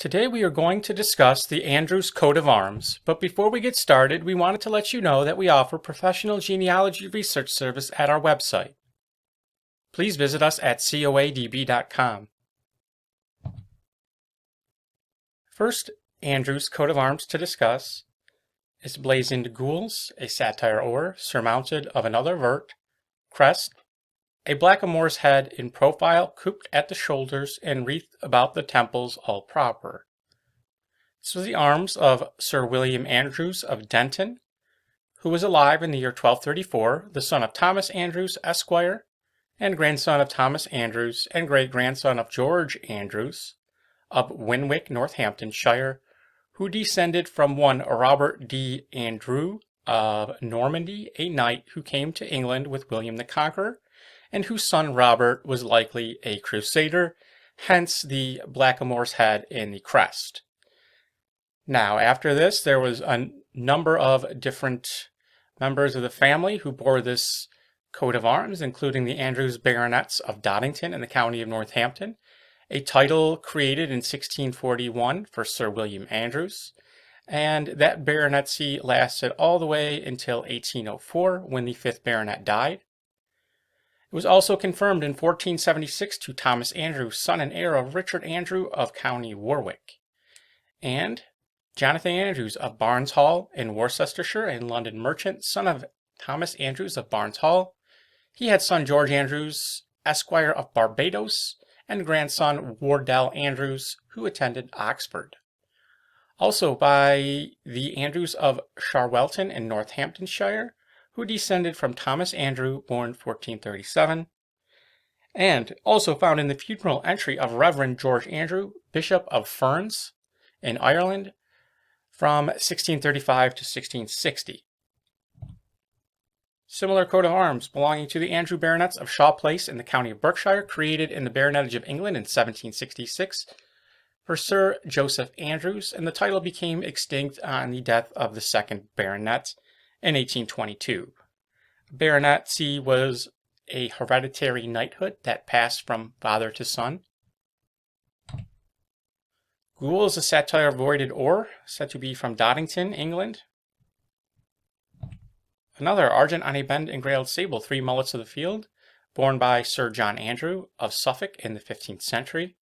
Today we are going to discuss the Andrews coat of arms, but before we get started, we wanted to let you know that we offer professional genealogy research service at our website. Please visit us at coadb.com. First Andrews coat of arms to discuss is blazoned gules, a satire or, surmounted of another vert, crest, a blackamoor's head in profile, couped at the shoulders and wreathed about the temples, all proper. This was the arms of Sir William Andrews of Denton, who was alive in the year 1234, the son of Thomas Andrews Esq, and grandson of Thomas Andrews, and great-grandson of George Andrews of Winwick, Northamptonshire, who descended from one Robert de Andrew of Normandy, a knight who came to England with William the Conqueror, and whose son Robert was likely a crusader, hence the blackamoor's head in the crest. Now, after this, there was a number of different members of the family who bore this coat of arms, including the Andrews Baronets of Doddington in the County of Northampton, a title created in 1641 for Sir William Andrews, and that baronetcy lasted all the way until 1804 when the 5th Baronet died. It was also confirmed in 1476 to Thomas Andrews, son and heir of Richard Andrew of County Warwick, and Jonathan Andrews of Barnes Hall in Worcestershire, a London merchant, son of Thomas Andrews of Barnes Hall. He had son George Andrews, Esquire of Barbados, and grandson Wardell Andrews, who attended Oxford. Also by the Andrews of Charwelton in Northamptonshire, who descended from Thomas Andrew, born 1437, and also found in the funeral entry of Reverend George Andrew, Bishop of Ferns in Ireland, from 1635 to 1660. Similar coat of arms belonging to the Andrew Baronets of Shaw Place in the County of Berkshire, created in the Baronetage of England in 1766 for Sir Joseph Andrews, and the title became extinct on the death of the 2nd Baronet in 1822. Baronetcy was a hereditary knighthood that passed from father to son. Ghoul is a satire of voided ore, said to be from Doddington, England. Another, argent on a bend engrailed sable, 3 mullets of the field, borne by Sir John Andrew of Suffolk in the 15th century.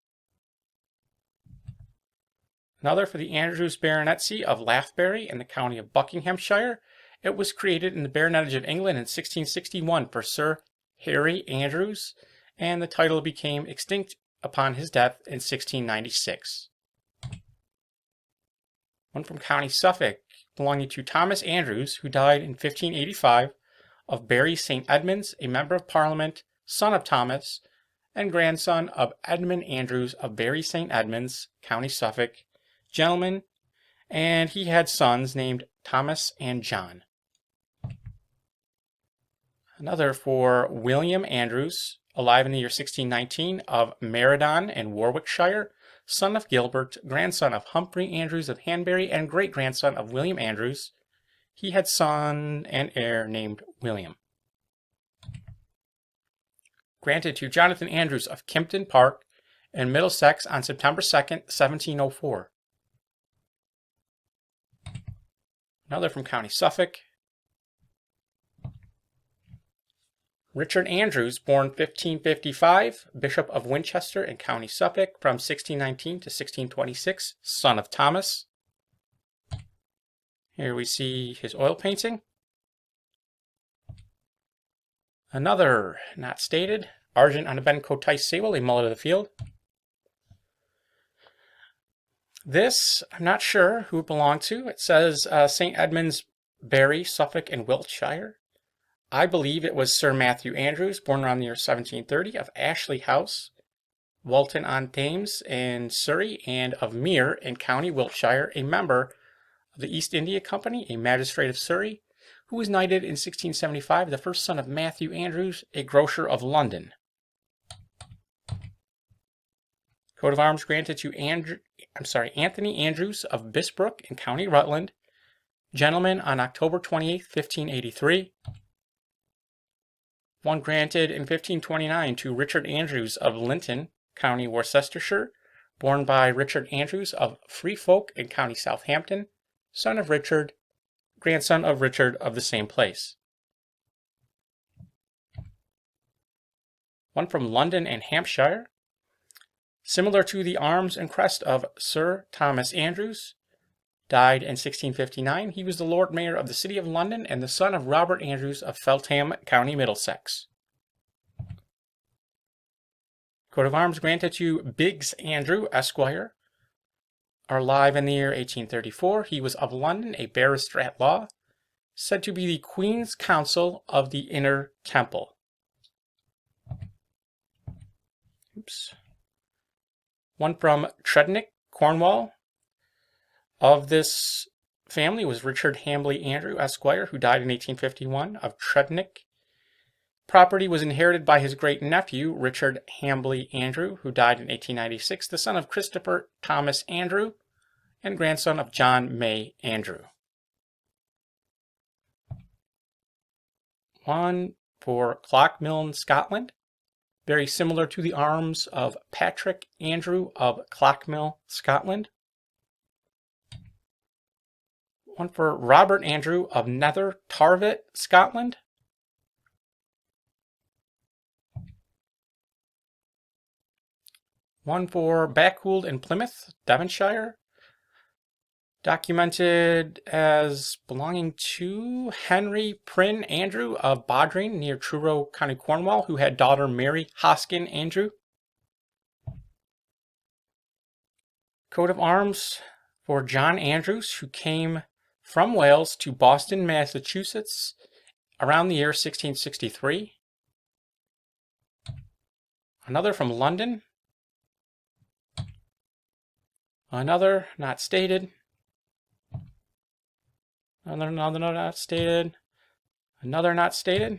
Another for the Andrews Baronetcy of Lathbury in the County of Buckinghamshire. It was created in the Baronetage of England in 1661 for Sir Harry Andrews, and the title became extinct upon his death in 1696. One from County Suffolk, belonging to Thomas Andrews, who died in 1585, of Bury St. Edmunds, a member of Parliament, son of Thomas, and grandson of Edmund Andrews of Bury St. Edmunds, County Suffolk, gentleman, and he had sons named Thomas and John. Another for William Andrews, alive in the year 1619, of Merredon in Warwickshire, son of Gilbert, grandson of Humphrey Andrews of Hanbury, and great-grandson of William Andrews. He had son and heir named William. Granted to Jonathan Andrews of Kimpton Park in Middlesex on September 2nd, 1704. Another from County Suffolk. Richard Andrews, born 1555, Bishop of Winchester in County Suffolk from 1619 to 1626, son of Thomas. Here we see his oil painting. Another, not stated, argent on a bend cotice sable, a mullet of the field. This, I'm not sure who it belonged to. It says St. Edmunds, Bury, Suffolk, and Wiltshire. I believe it was Sir Matthew Andrews, born around the year 1730, of Ashley House, Walton-on-Thames in Surrey, and of Mere in County Wiltshire, a member of the East India Company, a magistrate of Surrey, who was knighted in 1675, the first son of Matthew Andrews, a grocer of London. Coat of arms granted to Anthony Andrews of Bisbrook in County Rutland, gentleman on October 28, 1583. One granted in 1529 to Richard Andrews of Linton, County Worcestershire, born by Richard Andrews of Freefolk in County Southampton, son of Richard, grandson of Richard of the same place. One from London and Hampshire, similar to the arms and crest of Sir Thomas Andrews, died in 1659. He was the Lord Mayor of the City of London and the son of Robert Andrews of Feltham, County Middlesex. Coat of arms granted to Biggs Andrew, Esquire, are alive in the year 1834. He was of London, a barrister at law, said to be the Queen's Counsel of the Inner Temple. Oops. One from Trednick, Cornwall. Of this family was Richard Hambley Andrew, Esquire, who died in 1851, of Trednick. Property was inherited by his great-nephew, Richard Hambley Andrew, who died in 1896, the son of Christopher Thomas Andrew and grandson of John May Andrew. One for Clockmiln, Scotland, very similar to the arms of Patrick Andrew of Clockmill, Scotland. One for Robert Andrew of Nether Tarvet, Scotland. One for Backwold in Plymouth, Devonshire, documented as belonging to Henry Prynne Andrew of Bodring near Truro, County Cornwall, who had daughter Mary Hoskin Andrew. Coat of arms for John Andrews, who came from Wales to Boston, Massachusetts around the year 1663. Another from London. Another not stated. Another not stated. Another not stated.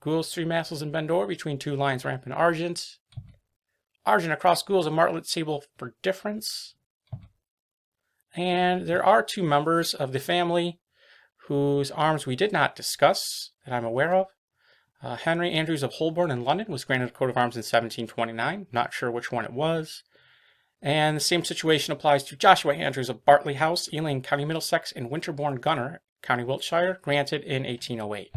Gules 3 mastles in Bendor between 2 lines rampant argent. Argent across gules and martlet sable for difference. And there are 2 members of the family whose arms we did not discuss that I'm aware of. Henry Andrews of Holborn in London was granted a coat of arms in 1729. Not sure which one it was. And the same situation applies to Joshua Andrews of Bartley House, Ealing, County Middlesex, and Winterbourne Gunner, County Wiltshire, granted in 1808.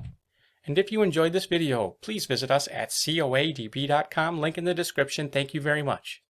And if you enjoyed this video, please visit us at coadb.com, link in the description. Thank you very much.